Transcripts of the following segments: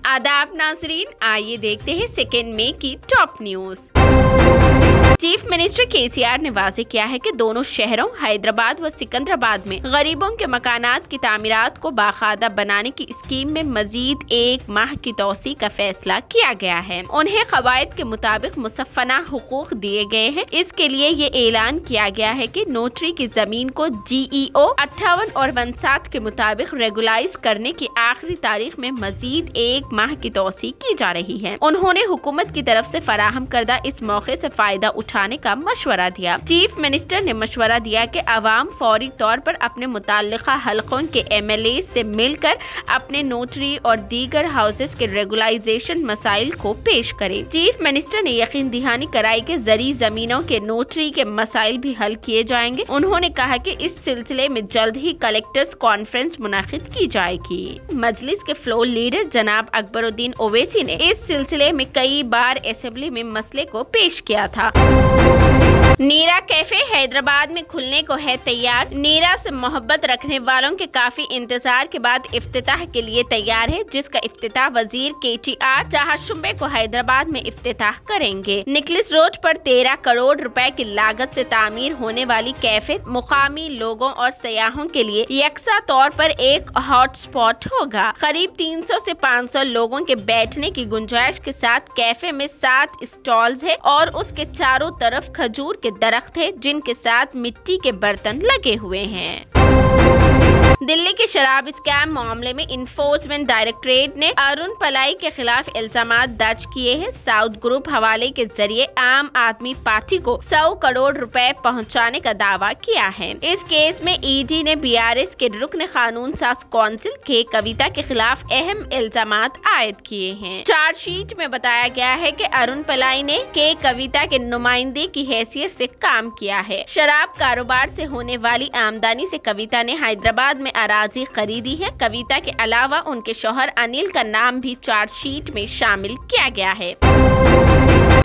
आदाब नाजरीन, आइए देखते हैं सेकेंड मई की top news. Chief minister KCR ने वाज़ेह किया है कि दोनों शहरों हैदराबाद व सिकंदराबाद में गरीबों के मकानात की तामीरात को बाकायदा बनाने की स्कीम में मजीद 1 माह की तोसी का फैसला किया गया है। उन्हें कवायद के मुताबिक मुसफ़ना हुकूक दिए गए हैं। इसके लिए ये ऐलान किया गया है कि नोटरी की जमीन को GEO 58 और 57 के मुताबिक रेगुलाइज करने की आखिरी तारीख में मजीद 1 माह की तोसी की जा रही है। उन्होंने हुकूमत की तरफ से फराहम करदा इस मौके से फायदा उठाने का मशवरा दिया। चीफ मिनिस्टर ने मशवरा दिया कि अवाम फौरी तौर पर अपने मुताल्लिका हलकों के MLA से मिलकर अपने नोटरी और दीगर हाउसेस के रेगुलाइजेशन मसाइल को पेश करे। चीफ मिनिस्टर ने यकीन दहानी कराई कि जरी जमीनों के नोटरी के मसाइल भी हल किए जाएंगे। उन्होंने कहा कि इस सिलसिले में जल्द ही कलेक्टर्स कॉन्फ्रेंस मुनाकिद की जाएगी। मजलिस के फ्लोर लीडर जनाब अकबरुद्दीन ओवैसी ने इस सिलसिले में कई बार असेंबली में मसले को पेश किया था। नीरा कैफे हैदराबाद में खुलने को है तैयार। नीरा से मोहब्बत रखने वालों के काफी इंतजार के बाद इफ्तिताह के लिए तैयार है, जिसका इफ्तिताह वजीर KTR चाहशुम्बे को हैदराबाद में इफ्तिताह करेंगे। निकलिस रोड पर 13 करोड़ रुपए की लागत से तामीर होने वाली कैफे मुकामी लोगों और सयाहों के लिए यकसा तौर पर एक हॉट स्पॉट होगा। करीब 300 से 500 लोगों के बैठने की गुंजाइश के साथ कैफे में 7 स्टॉल्स है और उसके चारों तरफ खजूर के दरख्त है, जिनके साथ मिट्टी के बर्तन लगे हुए हैं। दिल्ली के शराब स्कैम मामले में इन्फोर्समेंट डायरेक्टरेट ने अरुण पलाई के खिलाफ इल्जामात दर्ज किए हैं। साउथ ग्रुप हवाले के जरिए आम आदमी पार्टी को 100 करोड़ रुपए पहुंचाने का दावा किया है। इस केस में ED ने BRS के रुकन कानून साज कौंसिल के कविता के खिलाफ अहम इल्जामात आयद किए हैं। चार्जशीट में बताया गया है कि अरुण पलाई ने के कविता के नुमाइंदे की हैसियत से काम किया है। शराब कारोबार से होने वाली आमदनी से कविता ने हैदराबाद में अराजी खरीदी है। कविता के अलावा उनके शौहर अनिल का नाम भी चार्जशीट में शामिल किया गया है।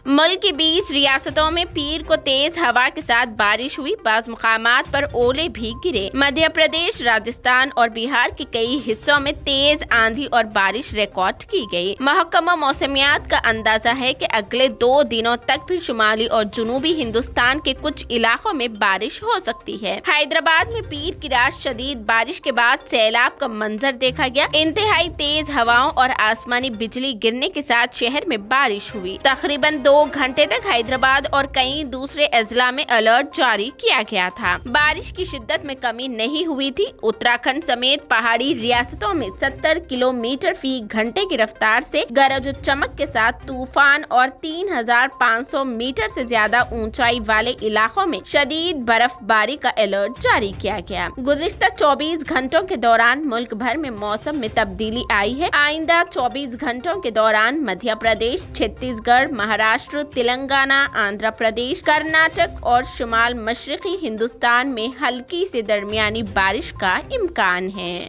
मुल्क की 20 रियासतों में पीर को तेज हवा के साथ बारिश हुई। बाज़ मुकामात पर ओले भी गिरे। मध्य प्रदेश, राजस्थान और बिहार के कई हिस्सों में तेज आंधी और बारिश रिकॉर्ड की गई। महकमा मौसमियात का अंदाजा है कि अगले 2 दिनों तक भी शुमाली और जुनूबी हिंदुस्तान के कुछ इलाकों में बारिश हो सकती है। हैदराबाद में पीर की रात शदीद बारिश के बाद सैलाब का मंजर देखा गया। इंतहाई तेज हवाओं और आसमानी बिजली गिरने के साथ शहर में बारिश हुई। तकरीबन 2 घंटे तक हैदराबाद और कई दूसरे अजला में अलर्ट जारी किया गया था। बारिश की शिद्दत में कमी नहीं हुई थी। उत्तराखंड समेत पहाड़ी रियासतों में 70 किलोमीटर फी घंटे की रफ्तार से गरज चमक के साथ तूफान और 3500 मीटर से ज्यादा ऊंचाई वाले इलाकों में शदीद बर्फबारी का अलर्ट जारी किया गया। गुज़िश्ता 24 घंटों के दौरान मुल्क भर में मौसम में तब्दीली आई है। आइंदा 24 घंटों के दौरान मध्य प्रदेश, छत्तीसगढ़, महाराष्ट्र, तेलंगाना, आंध्र प्रदेश, कर्नाटक और शुमाल मशरकी हिंदुस्तान में हल्की से दरमियानी बारिश का इम्कान है।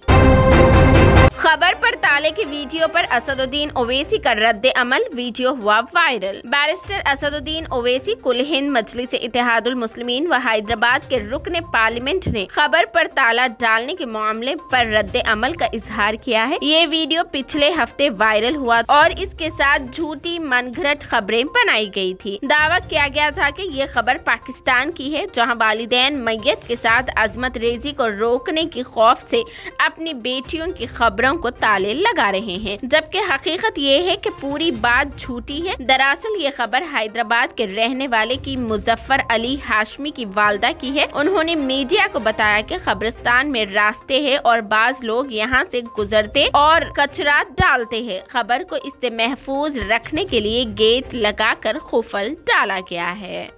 खबर पर ताले के वीडियो पर असदुद्दीन ओवैसी का रद्द अमल, वीडियो हुआ वायरल। बैरिस्टर असदुद्दीन ओवैसी कुल हिंद मजलिस इत्तेहादुल मुस्लिमीन व हैदराबाद के रुकन पार्लियामेंट ने खबर पर ताला डालने के मामले पर रद्द अमल का इजहार किया है। ये वीडियो पिछले हफ्ते वायरल हुआ और इसके साथ झूठी मनगढ़ंत खबरें बनाई गई थी। दावा किया गया था कि ये खबर पाकिस्तान की है, जहां वालिदैन मैयत के साथ अजमत रेजी को रोकने की खौफ से अपनी बेटियों की खबरों को ताले लगा रहे हैं, जबकि हकीकत ये है कि पूरी बात झूठी है। दरअसल ये खबर हैदराबाद के रहने वाले की मुजफ्फर अली हाशमी की वालदा की है। उन्होंने मीडिया को बताया कि कब्रिस्तान में रास्ते हैं और बाज लोग यहाँ से गुजरते और कचरा डालते हैं। खबर को इससे महफूज रखने के लिए गेट लगाकर खुफल डाला गया है।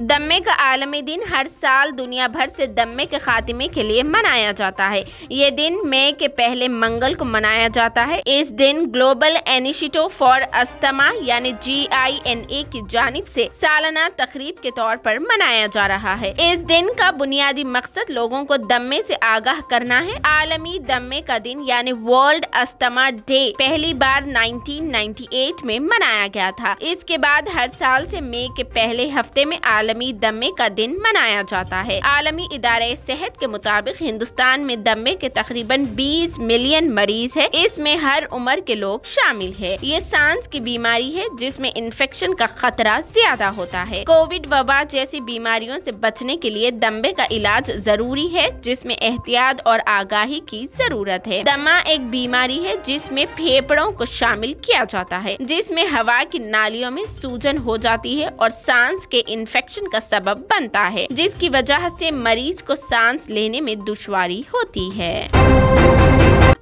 दम्मे का आलमी दिन हर साल दुनिया भर से दम्मे के खात्मे के लिए मनाया जाता है। ये दिन मई के पहले मंगल को मनाया जाता है। इस दिन ग्लोबल इनिशिएटिव फॉर अस्थमा यानी GINA की जानिब से सालाना तकरीब के तौर पर मनाया जा रहा है। इस दिन का बुनियादी मकसद लोगों को दम्मे से आगाह करना है। आलमी दम्मे का दिन यानी वर्ल्ड अस्थमा डे पहली बार 1998 में मनाया गया था। इसके बाद हर साल से मई के पहले हफ्ते में عالمی دمے کا دن منایا جاتا ہے۔ عالمی ادارہ صحت کے مطابق ہندوستان میں دمے کے تقریباً 20 ملین مریض ہیں۔ اس میں ہر عمر کے لوگ شامل ہیں۔ یہ سانس کی بیماری ہے جس میں انفیکشن کا خطرہ زیادہ ہوتا ہے۔ کووڈ وبا جیسی بیماریوں سے بچنے کے لیے دمے کا علاج ضروری ہے جس میں احتیاط اور آگاہی کی ضرورت ہے۔ دمہ ایک بیماری ہے جس میں پھیپھڑوں کو شامل کیا جاتا ہے، جس میں ہوا کی نالیوں میں سوجن ہو جاتی ہے اور سانس کے انفیکشن کا سبب بنتا ہے، جس کی وجہ سے مریض کو سانس لینے میں دشواری ہوتی ہے۔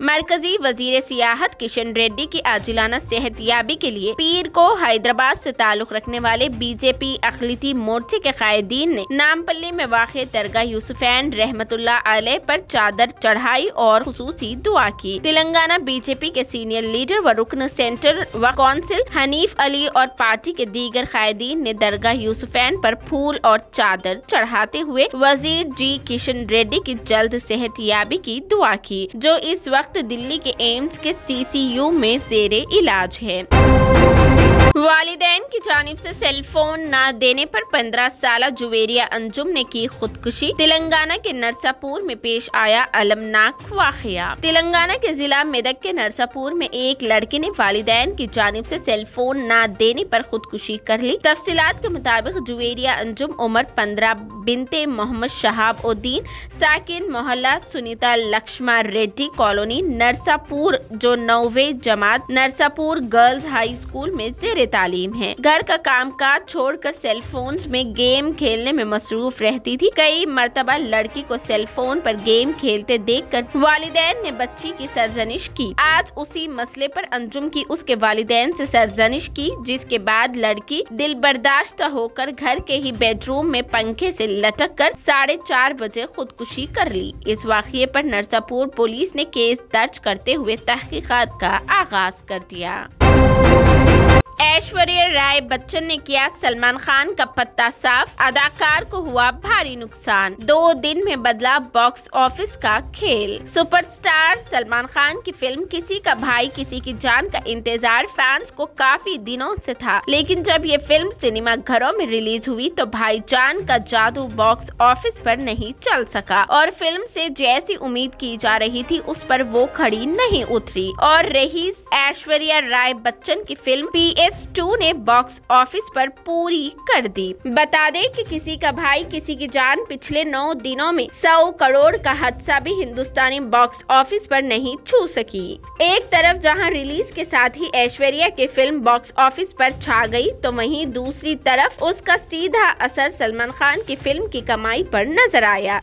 مرکزی وزیر سیاحت کشن ریڈی کی عاجلانہ صحت یابی کے لیے پیر کو حیدرآباد سے تعلق رکھنے والے بی جے پی اقلیتی مورچے کے قائدین نے نامپلی میں واقع درگاہ یوسفین رحمت اللہ علیہ پر چادر چڑھائی اور خصوصی دعا کی۔ تلنگانہ بی جے پی کے سینئر لیڈر و رکن سینٹر و کونسل حنیف علی اور پارٹی کے دیگر قائدین نے درگاہ یوسفین پر پھول اور چادر چڑھاتے ہوئے وزیر جی کشن ریڈی کی جلد صحت یابی کی دعا کی، جو اس وقت دلی کے ایمز کے CCU میں زیر علاج ہے۔ والدین کی جانب سے سیل فون نہ دینے پر 15 سالہ جویریہ انجم نے کی خودکشی۔ تلنگانہ کے نرساپور میں پیش آیا المناک واقعہ۔ تلنگانہ کے ضلع میدک کے نرساپور میں ایک لڑکے نے والدین کی جانب سے سیل فون نہ دینے پر خودکشی کر لی۔ تفصیلات کے مطابق جویریہ انجم عمر 15 بنتے محمد شہاب الدین ساکن محلہ سنیتا لکشما ریڈی کالونی نرساپور، جو 9ویں جماعت نرساپور گرلز ہائی اسکول میں زیر تعلیم ہے، گھر کا کام کاج چھوڑ کر سیل فونز میں گیم کھیلنے میں مصروف رہتی تھی۔ کئی مرتبہ لڑکی کو سیل فون پر گیم کھیلتے دیکھ کر والدین نے بچی کی سرزنش کی۔ آج اسی مسئلے پر انجم کی اس کے والدین سے سرزنش کی، جس کے بعد لڑکی دل برداشتہ ہو کر گھر کے ہی بیڈ روم میں پنکھے سے لٹک کر 4:30 بجے خودکشی کر لی۔ اس واقعے پر نرساپور پولیس نے کیس درج کرتے ہوئے تحقیقات کا آغاز کر دیا۔ ایشوریہ رائے بچن نے کیا سلمان خان کا پتہ صاف، اداکار کو ہوا بھاری نقصان، 2 دن میں بدلا باکس آفس کا کھیل۔ سپر سٹار سلمان خان کی فلم کسی کا بھائی کسی کی جان کا انتظار فینس کو کافی دنوں سے تھا، لیکن جب یہ فلم سنیما گھروں میں ریلیز ہوئی تو بھائی جان کا جادو باکس آفس پر نہیں چل سکا اور فلم سے جیسی امید کی جا رہی تھی اس پر وہ کھڑی نہیں اتری اور رہی ایشوریہ رائے بچن کی فلم PS2 نے باکس آفس پر پوری کر دی۔ بتا دیں کہ کسی کا بھائی کسی کی جان پچھلے 9 دنوں میں 100 کروڑ کا حادثہ بھی ہندوستانی باکس آفس پر نہیں چھو سکی۔ ایک طرف جہاں ریلیز کے ساتھ ہی ایشوریہ کی فلم باکس آفس پر چھا گئی تو وہیں دوسری طرف اس کا سیدھا اثر سلمان خان کی فلم کی کمائی پر نظر آیا۔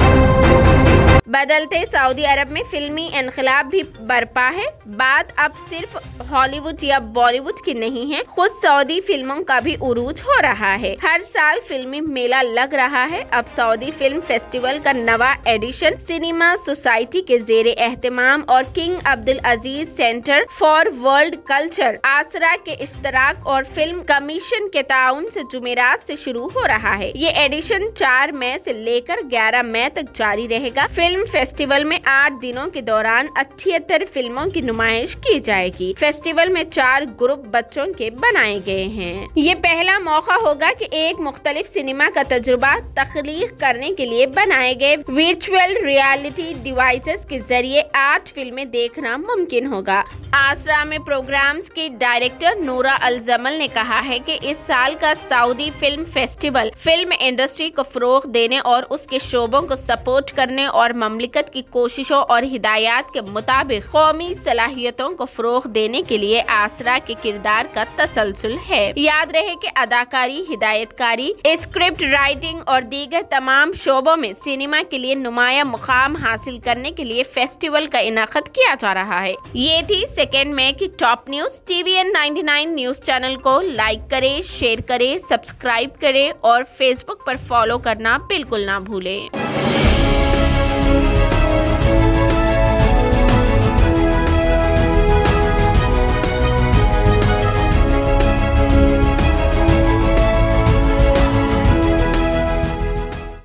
بدلتے سعودی عرب میں فلمی انقلاب بھی برپا ہے۔ بات اب صرف ہالی ووڈ یا بالی ووڈ کی نہیں ہے، خود سعودی فلموں کا بھی عروج ہو رہا ہے۔ ہر سال فلمی میلہ لگ رہا ہے۔ اب سعودی فلم فیسٹیول کا نواں ایڈیشن سینما سوسائٹی کے زیر اہتمام اور King Abdulaziz Center for World Culture Ithra کے اشتراک اور فلم کمیشن کے تعاون سے جمعرات سے شروع ہو رہا ہے۔ یہ ایڈیشن 4 مئی سے لے کر 11 مئی تک جاری رہے گا۔ فلم فیسٹیول میں 8 دنوں کے دوران 78 فلموں کی نمائش کی جائے گی۔ فیسٹیول میں 4 گروپ بچوں کے بنائے گئے ہیں۔ یہ پہلا موقع ہوگا کہ ایک مختلف سینما کا تجربہ تخلیق کرنے کے لیے بنائے گئے ورچوئل ریالٹی ڈیوائسز کے ذریعے 8 فلمیں دیکھنا ممکن ہوگا۔ آسرا میں پروگرامز کی ڈائریکٹر نورا الجمل نے کہا ہے کہ اس سال کا سعودی فلم فیسٹیول فلم انڈسٹری کو فروغ دینے اور اس کے شعبوں کو سپورٹ کرنے اور مملکت کی کوششوں اور ہدایات کے مطابق قومی صلاحیتوں کو فروغ دینے کے لیے آسرا کے کردار کا تسلسل ہے۔ یاد رہے کہ اداکاری، ہدایت کاری، اسکرپٹ رائٹنگ اور دیگر تمام شعبوں میں سینما کے لیے نمایاں مقام حاصل کرنے کے لیے فیسٹیول کا انعقاد کیا جا رہا ہے۔ یہ تھی 2 مئی کی top news. TVN 99 news channel کو لائک کریں، شیئر کریں، سبسکرائب کریں اور فیس بک پر فالو کرنا بالکل نہ بھولیں۔